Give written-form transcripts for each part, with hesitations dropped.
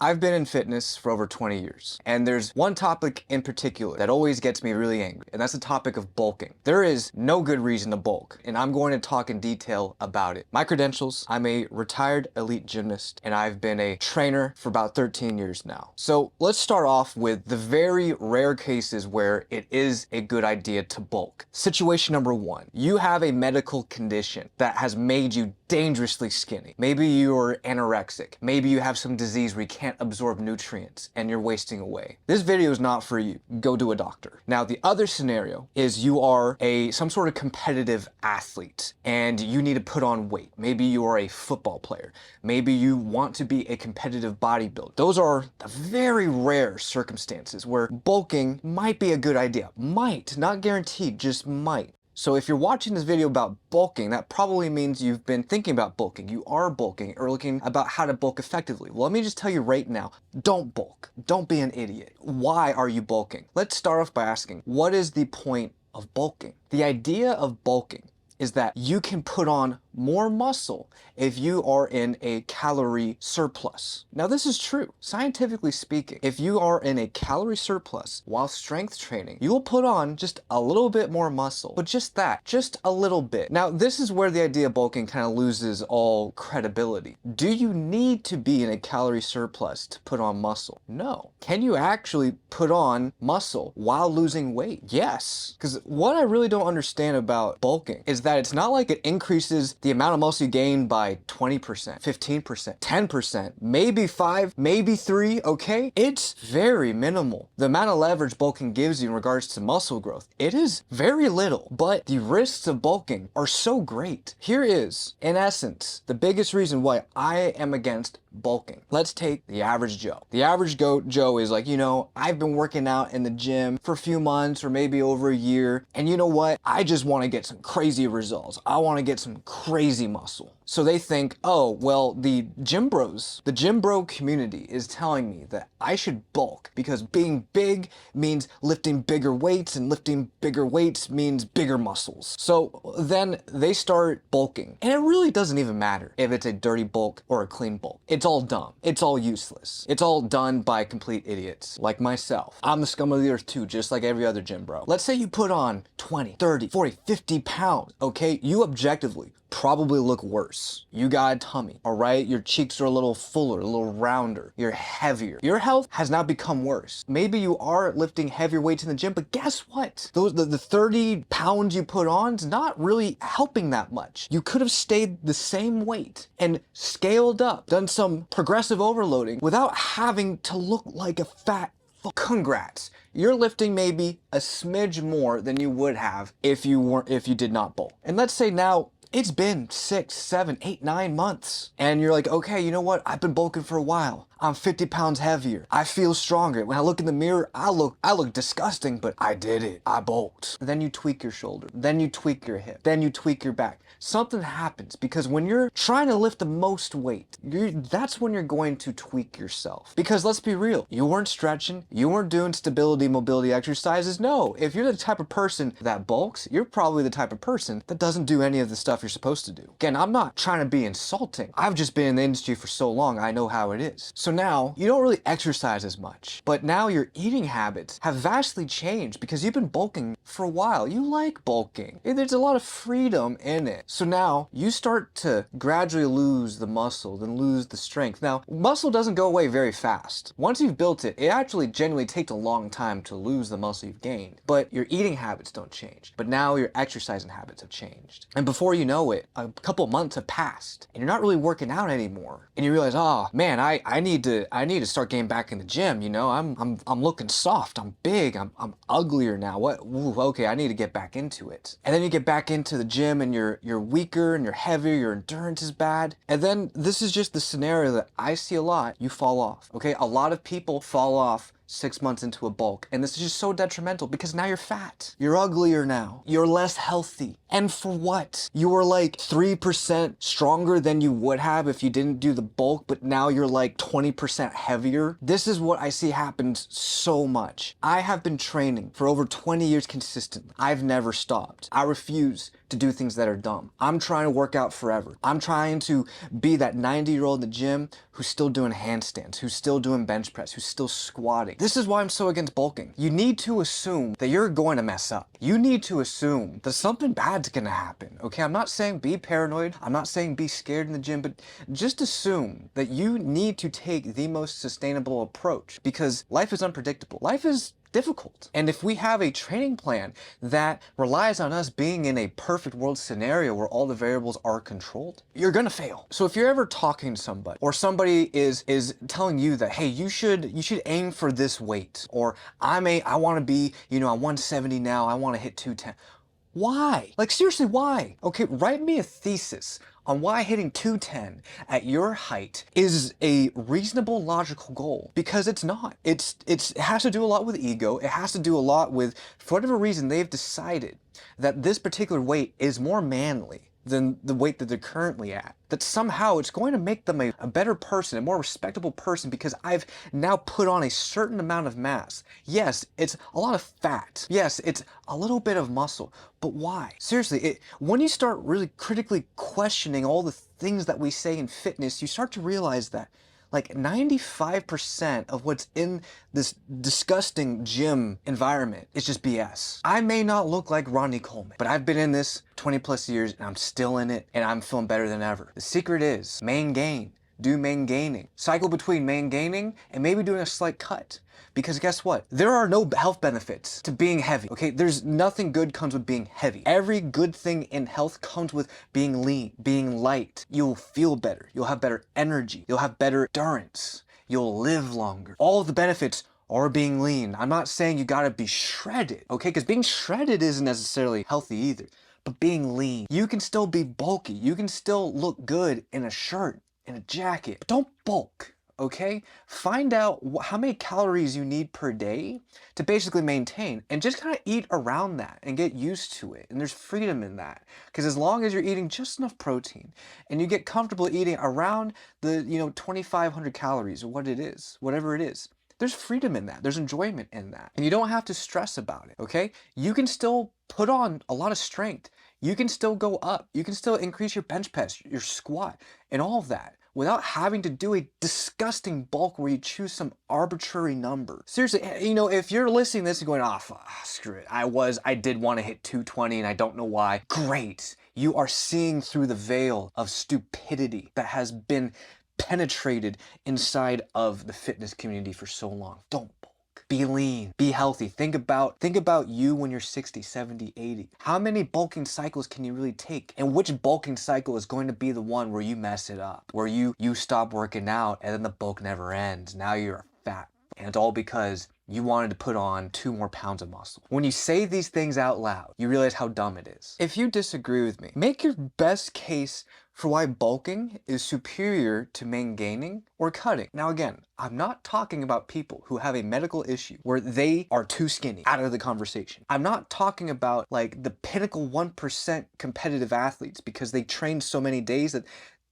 I've been in fitness for over 20 years, and there's one topic in particular that always gets me really angry, and that's the topic of bulking. There is no good reason to bulk, and I'm going to talk in detail about it. My credentials: I'm a retired elite gymnast, and I've been a trainer for about 13 years now. So let's start off with the very rare cases where it is a good idea to bulk. Situation number one: you have a medical condition that has made you dangerously skinny. Maybe you're anorexic. Maybe you have some disease where you can't absorb nutrients and you're wasting away. This video is not for you. Go to a doctor. Now, the other scenario is you are some sort of competitive athlete and you need to put on weight. Maybe you are a football player. Maybe you want to be a competitive bodybuilder. Those are the very rare circumstances where bulking might be a good idea. Might, not guaranteed, just might. So if you're watching this video about bulking, that probably means you've been thinking about bulking. You are bulking or looking about how to bulk effectively. Well, let me just tell you right now, don't bulk. Don't be an idiot. Why are you bulking? Let's start off by asking, what is the point of bulking? The idea of bulking is that you can put on more muscle if you are in a calorie surplus. Now, this is true. Scientifically speaking, if you are in a calorie surplus while strength training, you will put on just a little bit more muscle, but just that, just a little bit. Now, this is where the idea of bulking kind of loses all credibility. Do you need to be in a calorie surplus to put on muscle? No. Can you actually put on muscle while losing weight? Yes. Because what I really don't understand about bulking is that it's not like it increases the amount of muscle you gain by 20%, 15%, 10%, maybe 5, maybe 3, okay? It's very minimal. The amount of leverage bulking gives you in regards to muscle growth, it is very little, but the risks of bulking are so great. Here is, in essence, the biggest reason why I am against bulking. Let's take the average Joe. The average Joe is like, I've been working out in the gym for a few months or maybe over a year, and you know what? I just want to get some crazy results. I want to get some crazy muscle. So they think, oh, well, the gym bro community is telling me that I should bulk because being big means lifting bigger weights, and lifting bigger weights means bigger muscles. So then they start bulking, and it really doesn't even matter if it's a dirty bulk or a clean bulk. It's all dumb. It's all useless. It's all done by complete idiots like myself. I'm the scum of the earth too, just like every other gym bro. Let's say you put on 20, 30, 40, 50 pounds, okay? You objectively probably look worse. You got a tummy, all right? Your cheeks are a little fuller, a little rounder. You're heavier. Your health has not become worse. Maybe you are lifting heavier weights in the gym, but guess what? The 30 pounds you put on is not really helping that much. You could have stayed the same weight and scaled up, done some progressive overloading without having to look like a fat Congrats. You're lifting maybe a smidge more than you would have if you did not bulk. And let's say now it's been 6, 7, 8, 9 months. And you're like, okay, you know what? I've been bulking for a while. I'm 50 pounds heavier. I feel stronger. When I look in the mirror, I look disgusting, but I did it. I bulked. Then you tweak your shoulder. Then you tweak your hip. Then you tweak your back. Something happens because when you're trying to lift the most weight, that's when you're going to tweak yourself. Because let's be real, you weren't stretching. You weren't doing stability, mobility exercises. No, if you're the type of person that bulks, you're probably the type of person that doesn't do any of the stuff you're supposed to do. Again, I'm not trying to be insulting. I've just been in the industry for so long, I know how it is. So now, you don't really exercise as much, but now your eating habits have vastly changed because you've been bulking for a while. You like bulking. There's a lot of freedom in it. So now, you start to gradually lose the muscle, then lose the strength. Now, muscle doesn't go away very fast. Once you've built it, it actually genuinely takes a long time to lose the muscle you've gained. But your eating habits don't change. But now your exercising habits have changed. And before you know it, a couple months have passed, and you're not really working out anymore. And you realize, oh man, I need to start getting back in the gym. I'm looking soft. I'm big. I'm uglier now. What? Ooh, okay, I need to get back into it. And then you get back into the gym, and you're weaker and you're heavier. Your endurance is bad. And then this is just the scenario that I see a lot. You fall off. Okay, a lot of people fall off 6 months into a bulk, and this is just so detrimental because now you're fat. You're uglier now. You're less healthy. And for what? You were like 3% stronger than you would have if you didn't do the bulk, but now you're like 20% heavier. This is what I see happens so much. I have been training for over 20 years consistently. I've never stopped. I refuse to do things that are dumb. I'm trying to work out forever. I'm trying to be that 90-year-old in the gym who's still doing handstands, who's still doing bench press, who's still squatting. This is why I'm so against bulking. You need to assume that you're going to mess up. You need to assume that something bad's gonna happen, okay? I'm not saying be paranoid. I'm not saying be scared in the gym, but just assume that you need to take the most sustainable approach because life is unpredictable. Life is difficult. And if we have a training plan that relies on us being in a perfect world scenario where all the variables are controlled, you're gonna fail. So if you're ever talking to somebody or somebody is telling you that, hey, you should aim for this weight, or I want to be, I'm 170 now, I want to hit 210. Why? Like seriously, why? Okay, write me a thesis on why hitting 210 at your height is a reasonable, logical goal, because it's not. It has to do a lot with ego. It has to do a lot with, for whatever reason, they've decided that this particular weight is more manly than the weight that they're currently at. That somehow it's going to make them a better person, a more respectable person, because I've now put on a certain amount of mass. Yes, it's a lot of fat. Yes, it's a little bit of muscle. But why? Seriously, when you start really critically questioning all the things that we say in fitness, you start to realize that like 95% of what's in this disgusting gym environment is just BS. I may not look like Ronnie Coleman, but I've been in this 20 plus years and I'm still in it and I'm feeling better than ever. The secret is main gain. Do main gaining. Cycle between main gaining and maybe doing a slight cut. Because guess what? There are no health benefits to being heavy, okay? There's nothing good comes with being heavy. Every good thing in health comes with being lean, being light. You'll feel better. You'll have better energy. You'll have better endurance. You'll live longer. All of the benefits are being lean. I'm not saying you gotta be shredded, okay? Because being shredded isn't necessarily healthy either. But being lean, you can still be bulky. You can still look good in a shirt, in a jacket. But don't bulk. Okay, find out how many calories you need per day to basically maintain, and just kind of eat around that and get used to it. And there's freedom in that, because as long as you're eating just enough protein and you get comfortable eating around the 2,500 calories or whatever it is, there's freedom in that. There's enjoyment in that, and you don't have to stress about it. Okay, you can still put on a lot of strength. You can still go up. You can still increase your bench press, your squat, and all of that, without having to do a disgusting bulk where you choose some arbitrary number. Seriously, if you're listening to this and going, screw it, I did want to hit 220 and I don't know why. Great. You are seeing through the veil of stupidity that has been penetrated inside of the fitness community for so long. Don't bulk. Be lean, be healthy. Think about you when you're 60, 70, 80. How many bulking cycles can you really take? And which bulking cycle is going to be the one where you mess it up? Where you stop working out and then the bulk never ends. Now you're fat. And it's all because you wanted to put on 2 more pounds of muscle. When you say these things out loud, you realize how dumb it is. If you disagree with me, make your best case for why bulking is superior to main gaining or cutting. Now again, I'm not talking about people who have a medical issue where they are too skinny out of the conversation. I'm not talking about like the pinnacle 1% competitive athletes because they train so many days that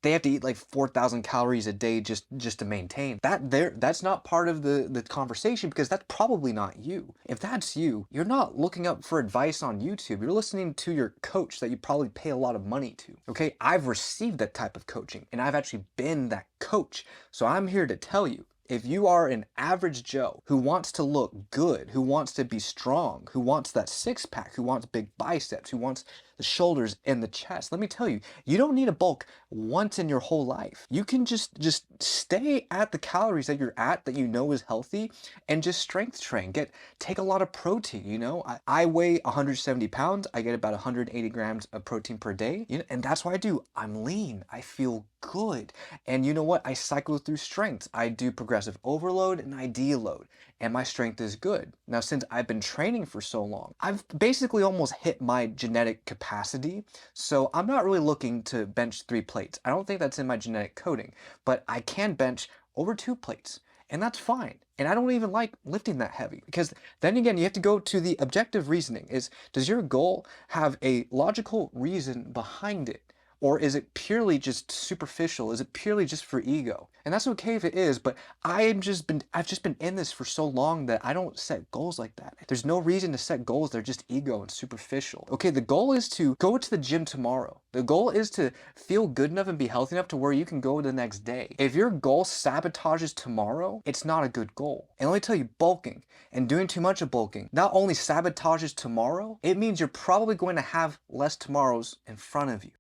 they have to eat like 4,000 calories a day just to maintain. That's not part of the conversation, because that's probably not you. If that's you, you're not looking up for advice on YouTube. You're listening to your coach that you probably pay a lot of money to. Okay, I've received that type of coaching and I've actually been that coach. So I'm here to tell you, if you are an average Joe who wants to look good, who wants to be strong, who wants that six-pack, who wants big biceps, who wants the shoulders and the chest, let me tell you, you don't need a bulk once in your whole life. You can just stay at the calories that you're at, that you know is healthy, and just strength train. Take a lot of protein. I weigh 170 pounds. I get about 180 grams of protein per day, and that's what I do. I'm lean. I feel good. And you know what? I cycle through strengths. I do progressive overload and I deload, and my strength is good. Now, since I've been training for so long, I've basically almost hit my genetic capacity. So I'm not really looking to bench 3 plates. I don't think that's in my genetic coding, but I can bench over 2 plates. And that's fine. And I don't even like lifting that heavy, because then again, you have to go to the objective reasoning. Does your goal have a logical reason behind it? Or is it purely just superficial? Is it purely just for ego? And that's okay if it is, but I've just been in this for so long that I don't set goals like that. There's no reason to set goals. They're just ego and superficial. Okay, the goal is to go to the gym tomorrow. The goal is to feel good enough and be healthy enough to where you can go the next day. If your goal sabotages tomorrow, it's not a good goal. And let me tell you, bulking and doing too much of bulking not only sabotages tomorrow, it means you're probably going to have less tomorrows in front of you.